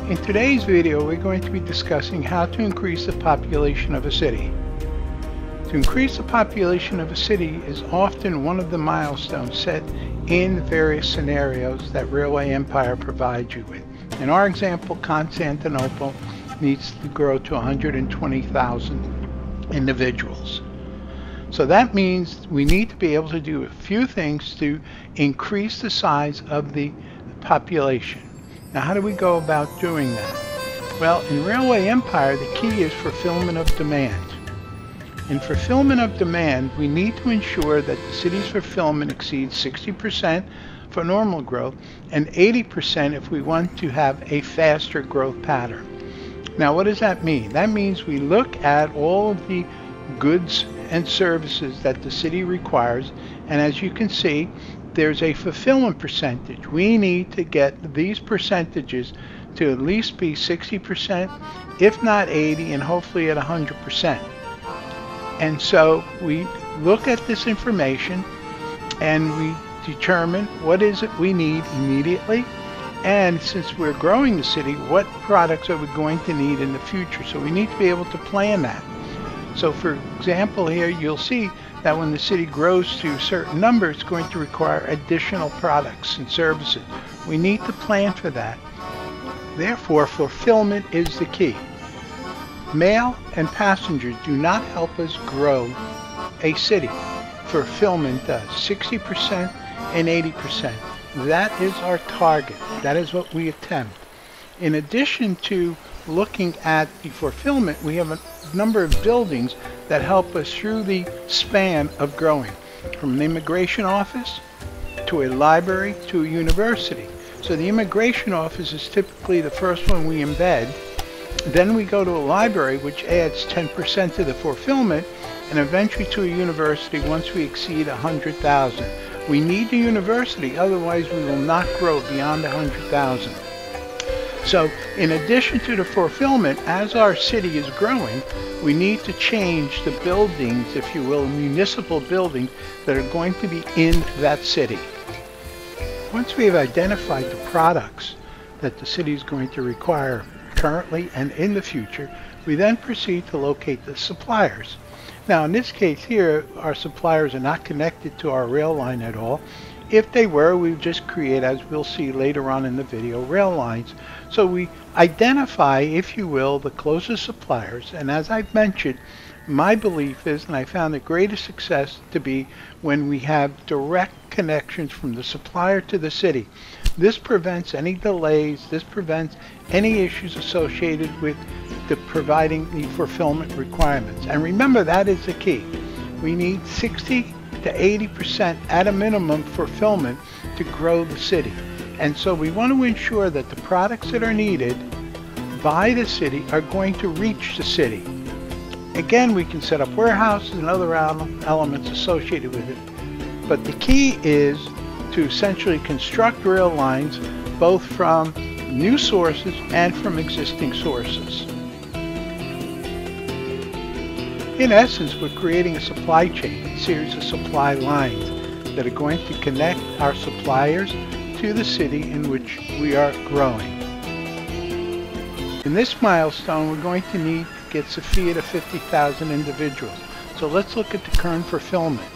In today's video, we're going to be discussing how to increase the population of a city. To increase the population of a city is often one of the milestones set in various scenarios that Railway Empire provides you with. In our example, Constantinople needs to grow to 120,000 individuals. So that means we need to be able to do a few things to increase the size of the population. Now, how do we go about doing that? Well, in Railway Empire, the key is fulfillment of demand. In fulfillment of demand, we need to ensure that the city's fulfillment exceeds 60% for normal growth and 80% if we want to have a faster growth pattern. Now, what does that mean? That means we look at all of the goods and services that the city requires, and as you can see, there's a fulfillment percentage. We need to get these percentages to at least be 60%, if not 80%, and hopefully at 100%. And so we look at this information and we determine what is it we need immediately, and since we're growing the city, what products are we going to need in the future. So we need to be able to plan that. So for example, here you'll see that when the city grows to a certain number, it's going to require additional products and services. We need to plan for that. Therefore, fulfillment is the key. Mail and passengers do not help us grow a city. Fulfillment does. 60% and 80%. That is our target. That is what we attempt. In addition to looking at the fulfillment, we have a number of buildings that help us through the span of growing, from an immigration office to a library to a university. So the immigration office is typically the first one we embed. Then we go to a library, which adds 10% to the fulfillment, and eventually to a university once we exceed 100,000. We need the university, otherwise we will not grow beyond 100,000. So in addition to the fulfillment, as our city is growing, we need to change the buildings, if you will, municipal buildings that are going to be in that city. Once we have identified the products that the city is going to require currently and in the future, we then proceed to locate the suppliers. Now in this case here, our suppliers are not connected to our rail line at all. If they were, we would just create, as we'll see later on in the video, rail lines. So we identify, if you will, the closest suppliers, and as I've mentioned, my belief is, and I found the greatest success to be when we have direct connections from the supplier to the city. This prevents any delays, this prevents any issues associated with providing the fulfillment requirements. And remember, that is the key. We need 60 to 80% at a minimum fulfillment to grow the city. And so we want to ensure that the products that are needed by the city are going to reach the city. Again, we can set up warehouses and other elements associated with it. But the key is to essentially construct rail lines both from new sources and from existing sources. In essence, we're creating a supply chain, a series of supply lines that are going to connect our suppliers to the city in which we are growing. In this milestone, we're going to need to get Sophia to 50,000 individuals. So let's look at the current fulfillment.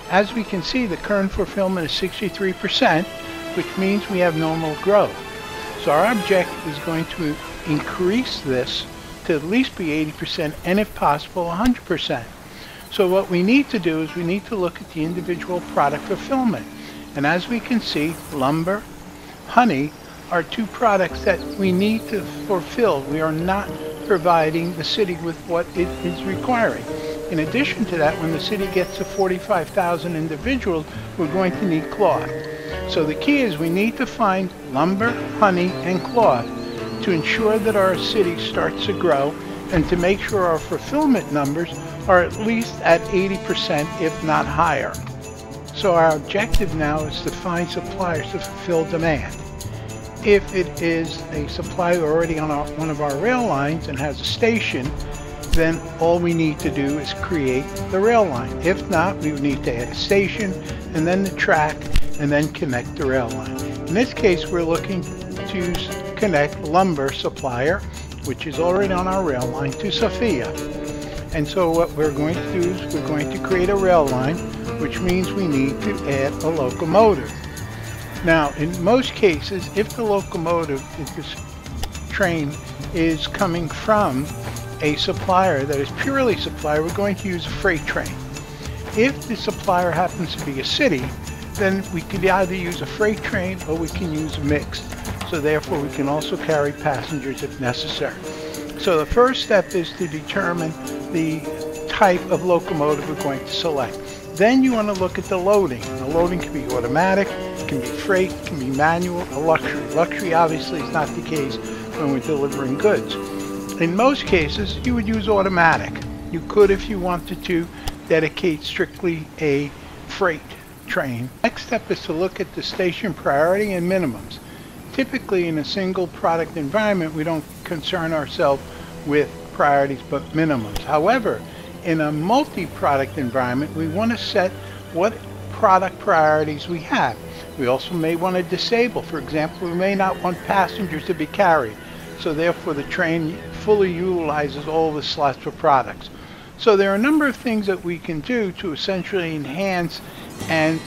As we can see, the current fulfillment is 63%, which means we have normal growth. So our objective is going to increase this to at least be 80% and if possible 100%. So what we need to do is we need to look at the individual product fulfillment. And as we can see, lumber, honey are two products that we need to fulfill. We are not providing the city with what it is requiring. In addition to that, when the city gets to 45,000 individuals, we're going to need cloth. So the key is we need to find lumber, honey, and cloth to ensure that our city starts to grow and to make sure our fulfillment numbers are at least at 80%, if not higher. So our objective now is to find suppliers to fulfill demand. If it is a supplier already on one of our rail lines and has a station, then all we need to do is create the rail line. If not, we would need to add a station and then the track and then connect the rail line. In this case, we're looking to connect lumber supplier, which is already on our rail line, to Sophia. And so what we're going to do is we're going to create a rail line, which means we need to add a locomotive. Now, in most cases, if the locomotive, if this train is coming from a supplier that is purely supplier, we're going to use a freight train. If the supplier happens to be a city, then we could either use a freight train or we can use mixed. So therefore we can also carry passengers if necessary. So the first step is to determine the type of locomotive we're going to select. Then you want to look at the loading. The loading can be automatic, it can be freight, it can be manual, or luxury. Luxury obviously is not the case when we're delivering goods. In most cases, you would use automatic. You could, if you wanted to, dedicate strictly a freight train. Next step is to look at the station priority and minimums. Typically in a single product environment, we don't concern ourselves with priorities but minimums. However, in a multi-product environment, we want to set what product priorities we have. We also may want to disable. For example, we may not want passengers to be carried. So therefore the train fully utilizes all the slots for products. So there are a number of things that we can do to essentially enhance and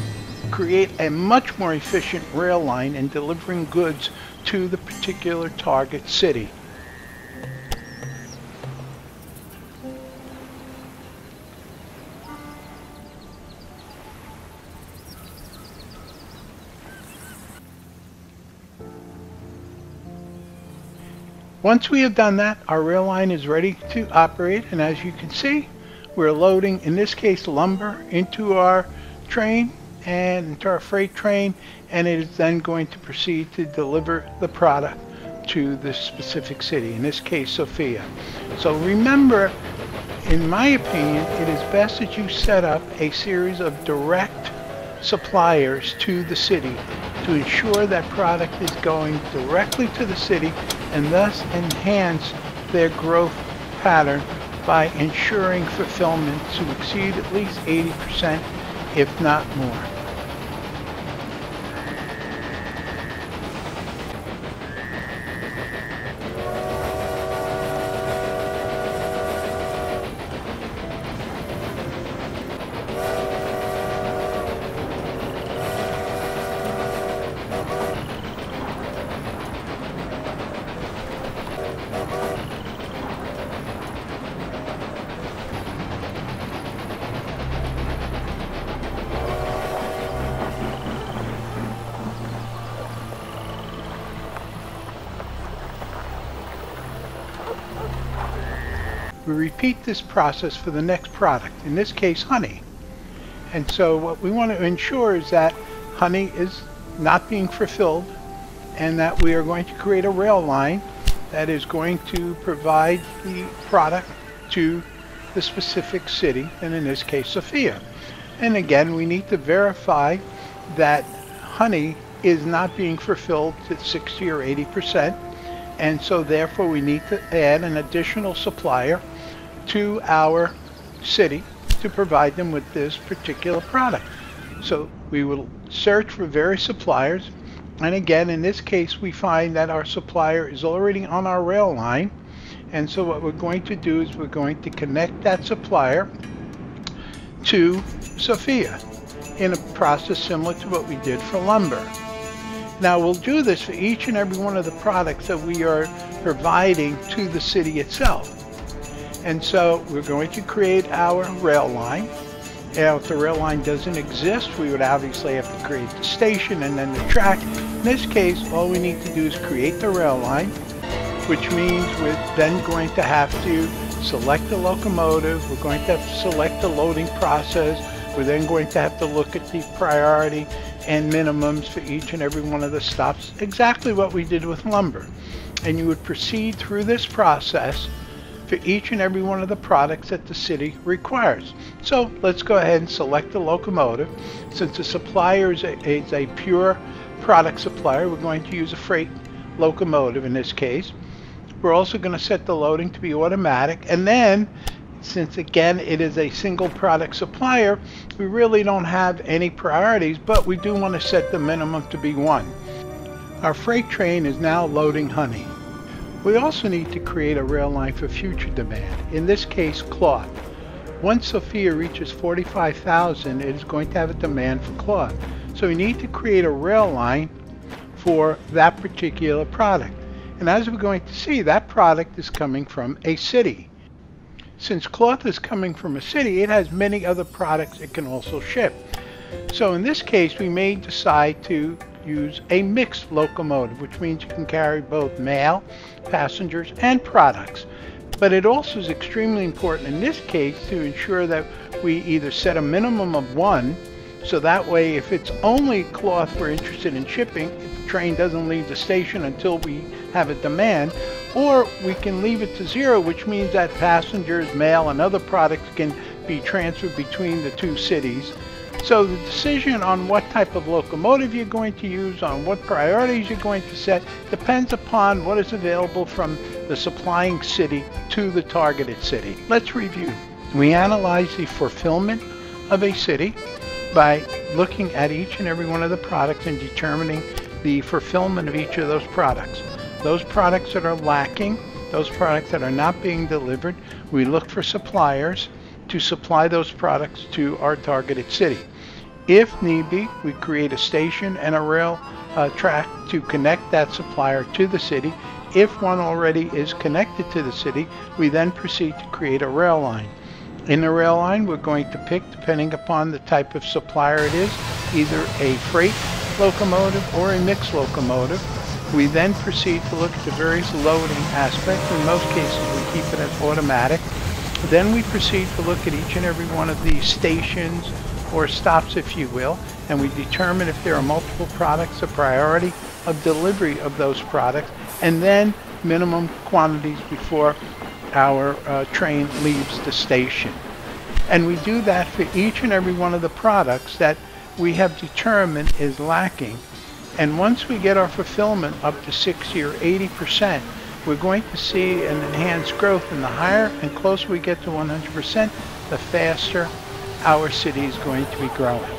create a much more efficient rail line in delivering goods to the particular target city. Once we have done that, our rail line is ready to operate, and as you can see, we're loading, in this case, lumber into our train and into our freight train, and it is then going to proceed to deliver the product to the specific city, in this case, Sophia. So remember, in my opinion, it is best that you set up a series of direct suppliers to the city to ensure that product is going directly to the city and thus enhance their growth pattern by ensuring fulfillment to exceed at least 80%, if not more. We repeat this process for the next product, in this case honey. And so what we want to ensure is that honey is not being fulfilled and that we are going to create a rail line that is going to provide the product to the specific city, and in this case Sophia. And again, we need to verify that honey is not being fulfilled to 60 or 80%, and so therefore we need to add an additional supplier to our city to provide them with this particular product. So we will search for various suppliers, and again, in this case, we find that our supplier is already on our rail line, and so what we're going to do is we're going to connect that supplier to Sophia in a process similar to what we did for lumber. Now we'll do this for each and every one of the products that we are providing to the city itself. And so we're going to create our rail line. Now, if the rail line doesn't exist, we would obviously have to create the station and then the track. In this case, all we need to do is create the rail line, which means we're then going to have to select the locomotive. We're going to have to select the loading process. We're then going to have to look at the priority and minimums for each and every one of the stops, exactly what we did with lumber. And you would proceed through this process for each and every one of the products that the city requires. So let's go ahead and select the locomotive. Since the supplier is a pure product supplier, we're going to use a freight locomotive in this case. We're also going to set the loading to be automatic, and then since again it is a single product supplier, we really don't have any priorities, but we do want to set the minimum to be 1. Our freight train is now loading honey. We also need to create a rail line for future demand, in this case cloth. Once Sophia reaches 45,000, it is going to have a demand for cloth. So we need to create a rail line for that particular product. And as we're going to see, that product is coming from a city. Since cloth is coming from a city, it has many other products it can also ship. So in this case, we may decide to use a mixed locomotive, which means you can carry both mail, passengers, and products. But it also is extremely important in this case to ensure that we either set a minimum of one, so that way if it's only cloth we're interested in shipping, the train doesn't leave the station until we have a demand, or we can leave it to zero, which means that passengers, mail, and other products can be transferred between the two cities. So the decision on what type of locomotive you're going to use, on what priorities you're going to set, depends upon what is available from the supplying city to the targeted city. Let's review. We analyze the fulfillment of a city by looking at each and every one of the products and determining the fulfillment of each of those products. Those products that are lacking, those products that are not being delivered, we look for suppliers to supply those products to our targeted city. If need be, we create a station and a rail track to connect that supplier to the city. If one already is connected to the city, we then proceed to create a rail line. In the rail line, we're going to pick, depending upon the type of supplier it is, either a freight locomotive or a mixed locomotive. We then proceed to look at the various loading aspects. In most cases, we keep it as automatic. Then we proceed to look at each and every one of these stations or stops, if you will, and we determine if there are multiple products, the priority of delivery of those products, and then minimum quantities before our train leaves the station. And we do that for each and every one of the products that we have determined is lacking. And once we get our fulfillment up to 60 or 80%, we're going to see an enhanced growth, and the higher and closer we get to 100%, the faster our city is going to be growing.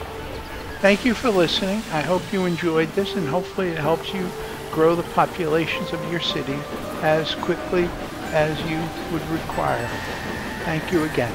Thank you for listening. I hope you enjoyed this, and hopefully it helps you grow the populations of your city as quickly as you would require. Thank you again.